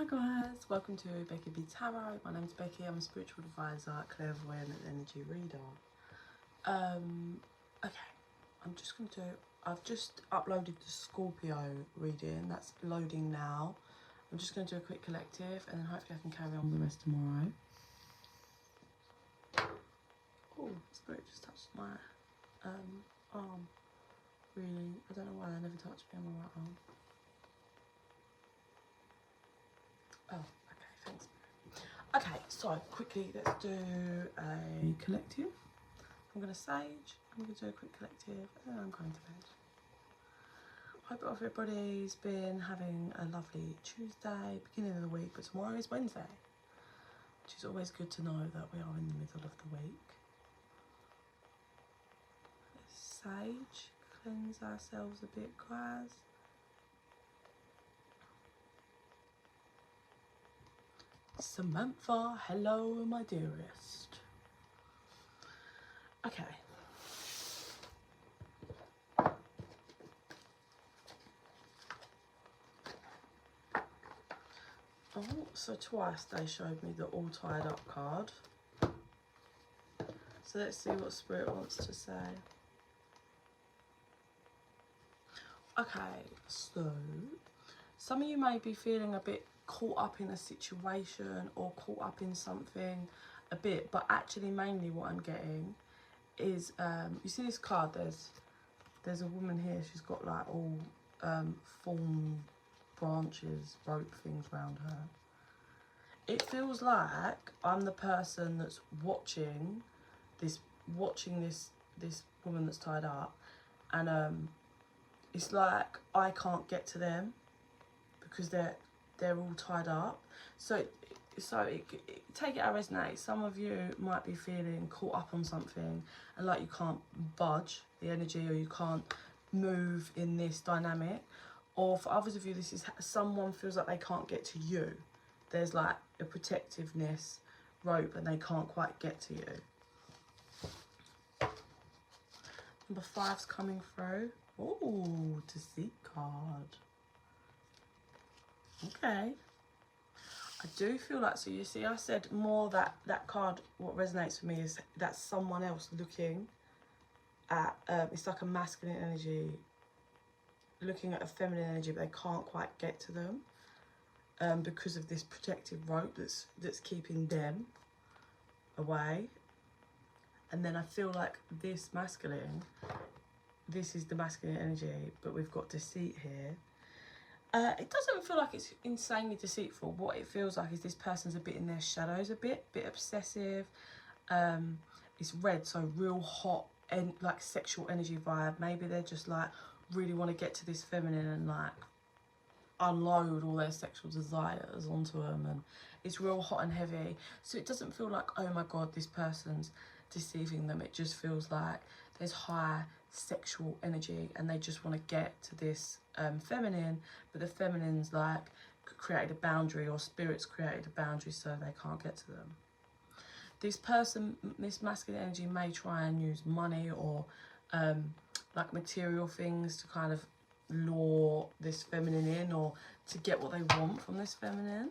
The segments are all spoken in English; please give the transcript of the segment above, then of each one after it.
guys, welcome to bekibtarot. My name's Becky. I'm a spiritual advisor, clairvoyant and energy reader. Okay, I've just uploaded the Scorpio reading. That's loading now. I'm just going to do a quick collective and then hopefully I can carry on with the rest tomorrow. Oh, spirit just touched my arm. Really, I don't know why they never touched me on my right arm. Oh, okay, thanks. Okay, so quickly let's do a collective. I'm going to sage, I'm going to do a quick collective, and then I'm going to bed. Hope everybody's been having a lovely Tuesday, beginning of the week, but tomorrow is Wednesday, which is always good to know that we are in the middle of the week. Let's sage, cleanse ourselves a bit, guys. Samantha, hello my dearest. Okay. Oh, so twice they showed me the all tied up card. So let's see what Spirit wants to say. Okay, so some of you may be feeling a bit caught up in a situation or caught up in something a bit, but actually mainly what I'm getting is you see this card, there's a woman here, she's got like all thorn branches, rope things around her. It feels like I'm the person that's watching this woman that's tied up, and it's like I can't get to them because they're all tied up. So take it as resonates. Some of you might be feeling caught up on something and like you can't budge the energy or you can't move in this dynamic. Or for others of you, this is someone feels like they can't get to you. There's like a protectiveness rope and they can't quite get to you. Number 5's coming through. Ooh, deceit card. Okay. I do feel like, so you see I said more that card, what resonates for me is that's someone else looking at, it's like a masculine energy looking at a feminine energy, but they can't quite get to them because of this protective rope that's keeping them away. And then I feel like this masculine, this is the masculine energy, but we've got deceit here. It doesn't feel like it's insanely deceitful. What it feels like is this person's a bit in their shadows, a bit obsessive. It's red, so real hot and like sexual energy vibe. Maybe they're just like really want to get to this feminine and like unload all their sexual desires onto them, and it's real hot and heavy. So it doesn't feel like, oh my god, this person's deceiving them. It just feels like there's high sexual energy and they just want to get to this feminine, but the feminine's like created a boundary, or spirits created a boundary so they can't get to them. This person, this masculine energy may try and use money or like material things to kind of lure this feminine in, or to get what they want from this feminine.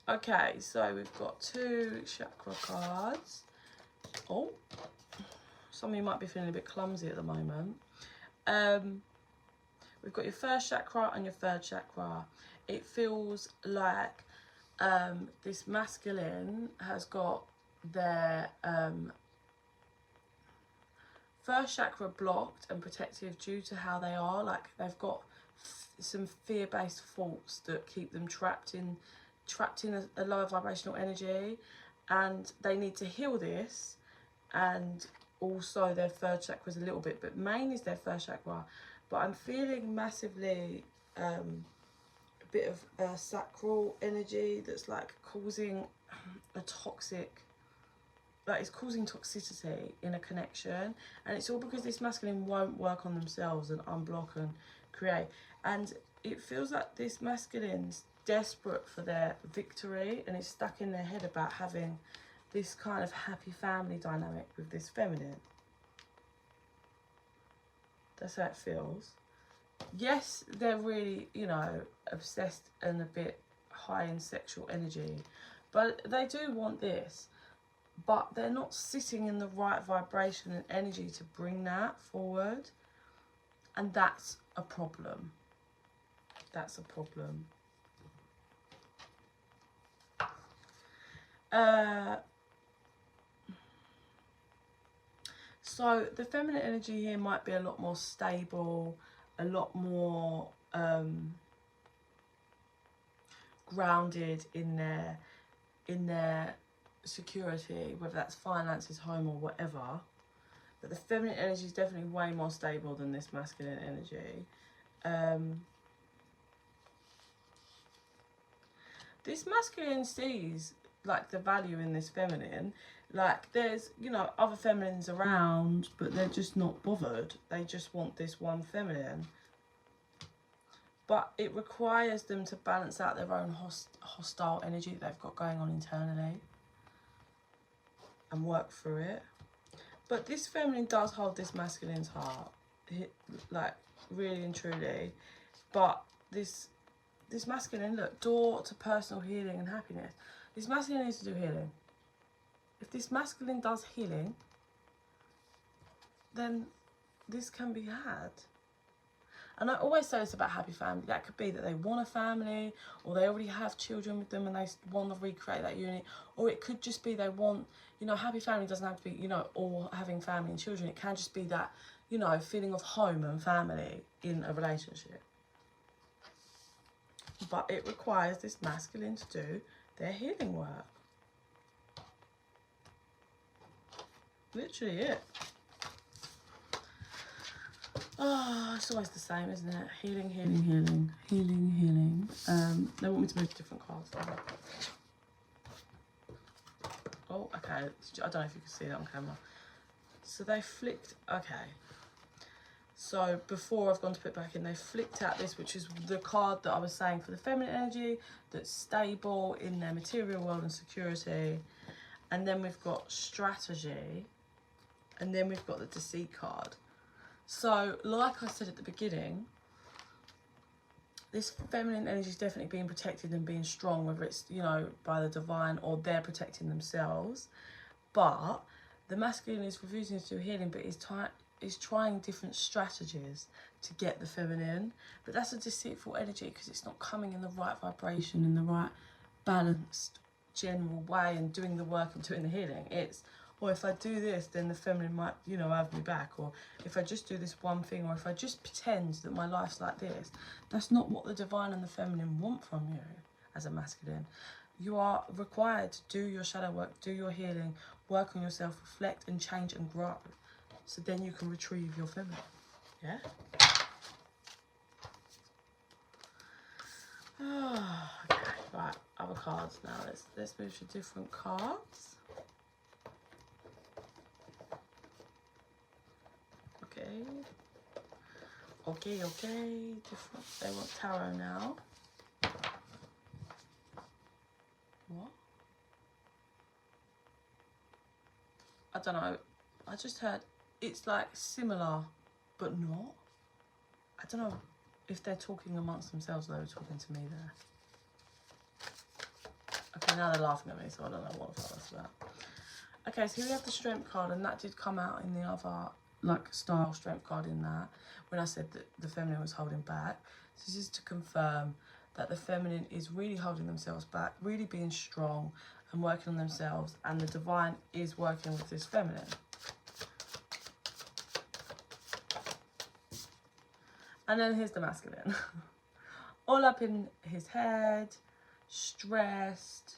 Okay, so we've got 2 chakra cards. Oh, some of you might be feeling a bit clumsy at the moment. We've got your 1st chakra and your 3rd chakra. It feels like this masculine has got their 1st chakra blocked and protective due to how they are. Like they've got some fear-based thoughts that keep them trapped in a lower vibrational energy, and they need to heal this. And also their 3rd chakra is a little bit, but main is their 1st chakra. But I'm feeling massively a bit of sacral energy that's like causing a toxic, like it's causing toxicity in a connection, and it's all because this masculine won't work on themselves and unblock and create. And it feels like this masculine's desperate for their victory, and it's stuck in their head about having this kind of happy family dynamic with this feminine. That's how it feels. Yes, they're really, you know, obsessed and a bit high in sexual energy, but they do want this, but they're not sitting in the right vibration and energy to bring that forward, and that's a problem. That's a problem. So the feminine energy here might be a lot more stable, a lot more grounded in their security, whether that's finances, home, or whatever. But the feminine energy is definitely way more stable than this masculine energy. This masculine sees like the value in this feminine. Like there's, you know, other feminines around, but they're just not bothered. They just want this one feminine. But it requires them to balance out their own hostile energy that they've got going on internally and work through it. But this feminine does hold this masculine's heart, like really and truly. But this masculine, look, door to personal healing and happiness. This masculine needs to do healing. If this masculine does healing, then this can be had. And I always say this about happy family. That could be that they want a family, or they already have children with them and they want to recreate that unit. Or it could just be they want, you know, happy family doesn't have to be, you know, all having family and children. It can just be that, you know, feeling of home and family in a relationship. But it requires this masculine to do their healing work. Literally it. Oh, it's always the same, isn't it? Healing, healing, healing, healing, healing. They want me to move to different cards. Oh, okay. I don't know if you can see that on camera. So they flicked. Okay. So before I've gone to put it back in, they flicked out this, which is the card that I was saying for the feminine energy, that's stable in their material world and security. And then we've got strategy. And then we've got the deceit card. So, like I said at the beginning, this feminine energy is definitely being protected and being strong, whether it's, you know, by the divine or they're protecting themselves. But the masculine is refusing to do healing, but is trying different strategies to get the feminine. But that's a deceitful energy because it's not coming in the right vibration, in the right balanced general way and doing the work and doing the healing. It's, or if I do this, then the feminine might, you know, have me back. Or if I just do this one thing, or if I just pretend that my life's like this. That's not what the divine and the feminine want from you as a masculine. You are required to do your shadow work, do your healing, work on yourself, reflect and change and grow. So then you can retrieve your feminine. Yeah? Oh, okay, right, other cards now. Let's move to different cards. Okay, different. They want tarot now. What? I don't know. I just heard it's like similar, but not. I don't know if they're talking amongst themselves or they were talking to me there. Okay, now they're laughing at me, so I don't know what the fuck that's about. Okay, so here we have the strength card, and that did come out in the other, like, style strength card in that, when I said that the feminine was holding back. So this is to confirm that the feminine is really holding themselves back, really being strong and working on themselves, and the divine is working with this feminine. And then here's the masculine. All up in his head, stressed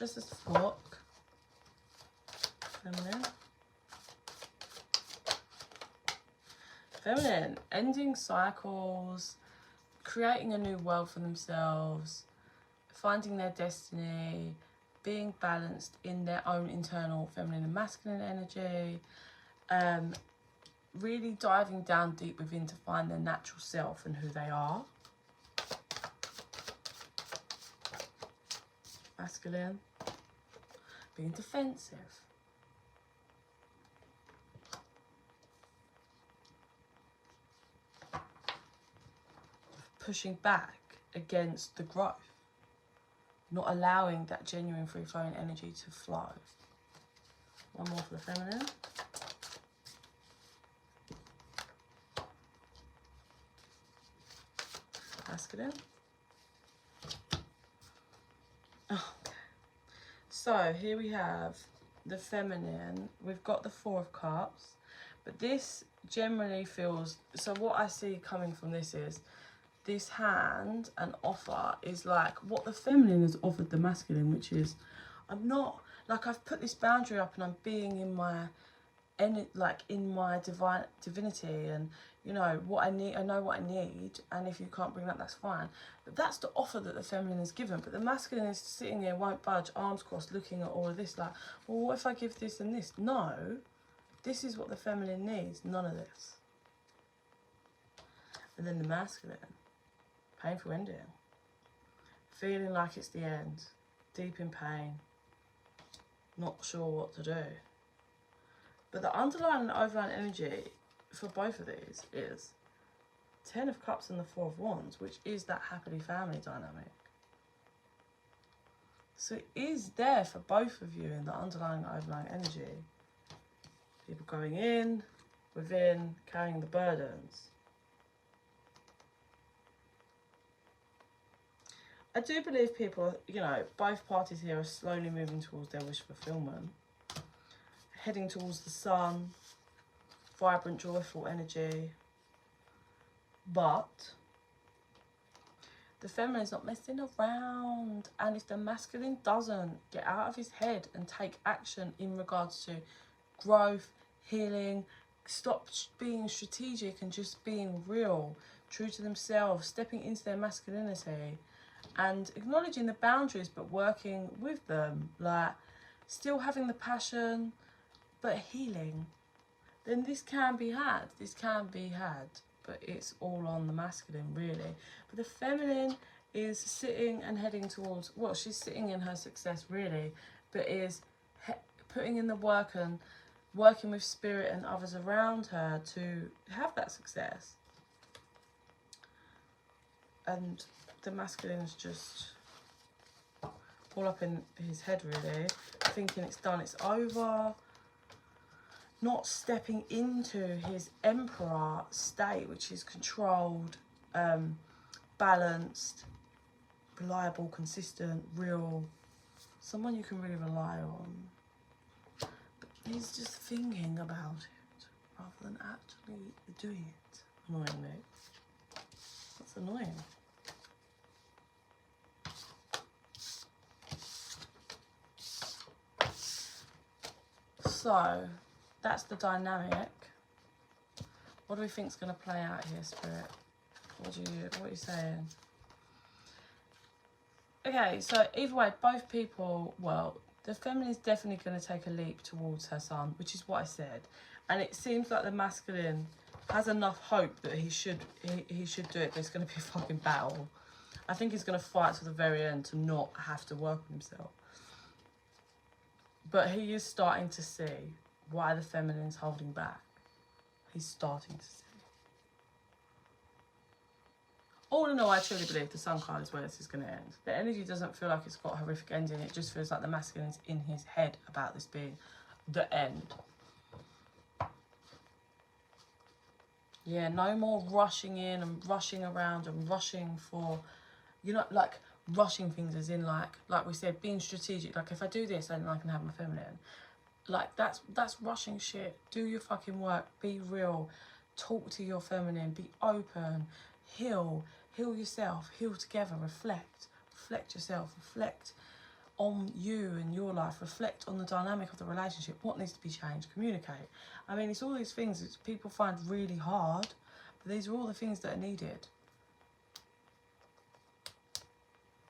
as fuck. Feminine, ending cycles, creating a new world for themselves, finding their destiny, being balanced in their own internal feminine and masculine energy, really diving down deep within to find their natural self and who they are. Masculine. being defensive. Pushing back against the growth. Not allowing that genuine free-flowing energy to flow. One more for the feminine. Masculine. Oh, okay. So here we have the feminine. We've got the Four of Cups. But this generally feels... So what I see coming from this is... This hand and offer is like what the feminine has offered the masculine, which is... I'm not... Like, I've put this boundary up and I'm being in my... in my divinity, and you know what I need. I know what I need, and if you can't bring that, that's fine. But that's the offer that the feminine is given. But the masculine is sitting there, won't budge, arms crossed, looking at all of this like, well, what if I give this and this? No, this is what the feminine needs. None of this. And then the masculine, painful ending, feeling like it's the end, deep in pain, not sure what to do. But the underlying and overlying energy for both of these is 10 of Cups and the 4 of Wands, which is that happily family dynamic. So it is there for both of you in the underlying and overlying energy. People going in, within, carrying the burdens. I do believe people, you know, both parties here are slowly moving towards their wish fulfillment. Heading towards the sun, vibrant, joyful energy. But the feminine is not messing around. And if the masculine doesn't get out of his head and take action in regards to growth, healing, stop being strategic and just being real, true to themselves, stepping into their masculinity and acknowledging the boundaries but working with them, like still having the passion but healing, then this can be had. This can be had, but it's all on the masculine, really. But the feminine is sitting and heading towards, well, she's sitting in her success, really, but is putting in the work and working with spirit and others around her to have that success. And the masculine is just all up in his head, really, thinking it's done, it's over. Not stepping into his emperor state, which is controlled, balanced, reliable, consistent, real, someone you can really rely on. But he's just thinking about it rather than actually doing it, annoyingly. That's annoying. So that's the dynamic. What do we think is going to play out here, Spirit? What are you saying? Okay, so either way, both people, well, the feminine is definitely going to take a leap towards her son, which is what I said. And it seems like the masculine has enough hope that he should do it, but it's going to be a fucking battle. I think he's going to fight to the very end to not have to work on himself. But he is starting to see why the feminine's holding back. He's starting to see. All in all, I truly believe the Sun card is where this is going to end. The energy doesn't feel like it's got a horrific ending. It just feels like the masculine's in his head about this being the end. Yeah, no more rushing in and rushing around and rushing for, you know, like rushing things as in like we said, being strategic. Like if I do this, then I can have my feminine. Like that's rushing shit. Do your fucking work. Be real. Talk to your feminine. Be open. Heal yourself. Heal together. Reflect yourself. Reflect on you and your life. Reflect on the dynamic of the relationship. What needs to be changed? Communicate. I mean, it's all these things that people find really hard, but these are all the things that are needed.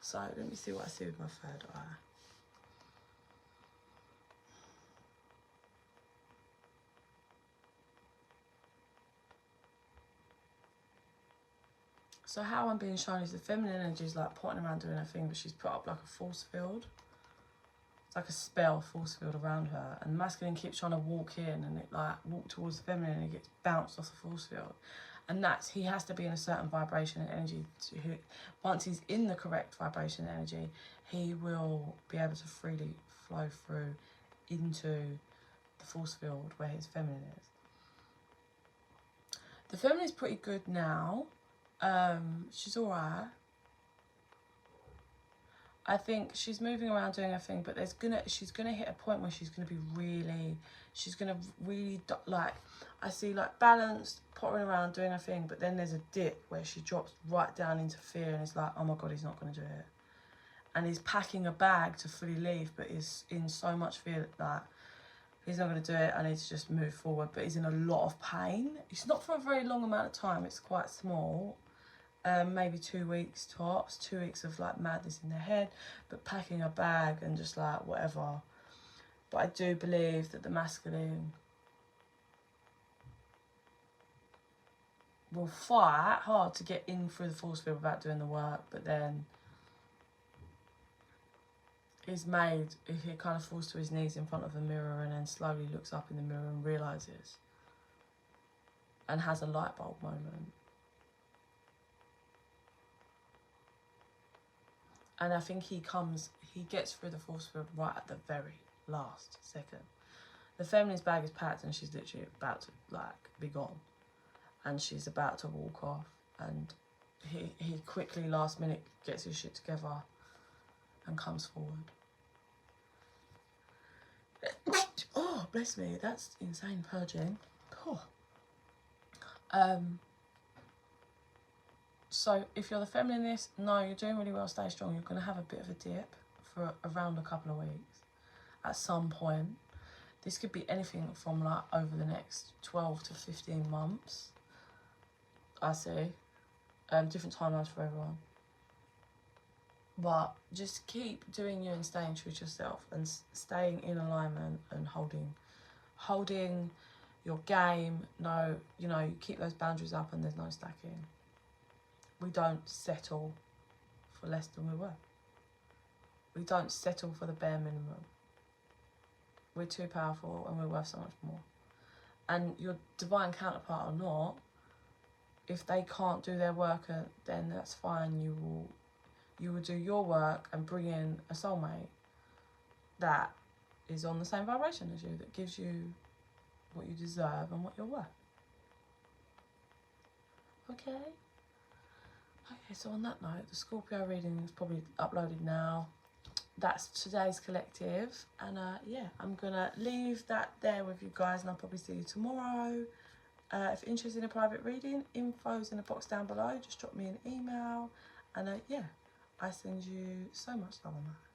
So let me see what I see with my third eye. So how I'm being shown is the feminine energy is like potting around doing her thing, but she's put up like a force field. Does like a spell, force field around her, and the masculine keeps trying to walk in, and it like walk towards the feminine, and it gets bounced off the force field. And that's, he has to be in a certain vibration and energy once he's in the correct vibration and energy, he will be able to freely flow through into the force field where his feminine is. The feminine is pretty good now. She's alright. I think she's moving around doing her thing, but she's gonna hit a point where she's gonna really like, I see like balanced, pottering around doing her thing, but then there's a dip where she drops right down into fear and is like, oh my god, he's not gonna do it. And he's packing a bag to fully leave, but is in so much fear that he's not going to do it. I need to just move forward, but he's in a lot of pain. It's not for a very long amount of time. It's quite small, maybe 2 weeks tops. 2 weeks of like madness in their head, but packing a bag and just like whatever. But I do believe that the masculine will fight hard to get in through the force field without doing the work, but then he kind of falls to his knees in front of the mirror and then slowly looks up in the mirror and realises and has a light bulb moment. And I think he gets through the force field right at the very last second. The feminine's bag is packed and she's literally about to like be gone. And she's about to walk off, and he quickly last minute gets his shit together and comes forward. Oh, bless me, that's insane purging. Oh. So if you're the feminine in this, no, you're doing really well, stay strong. You're going to have a bit of a dip for around a couple of weeks at some point. This could be anything from like over the next 12 to 15 months, I see. Different timelines for everyone. But just keep doing you and staying true to yourself and staying in alignment and holding your game. No, you keep those boundaries up and there's no stacking. We don't settle for less than we were. We don't settle for the bare minimum. We're too powerful and we're worth so much more. And your divine counterpart or not, if they can't do their work, then that's fine. You will do your work and bring in a soulmate that is on the same vibration as you, that gives you what you deserve and what you're worth. Okay? Okay, so on that note, the Scorpio reading is probably uploaded now. That's today's collective. And yeah, I'm going to leave that there with you guys, and I'll probably see you tomorrow. If you're interested in a private reading, info's in the box down below. Just drop me an email. And yeah, I send you so much love and light.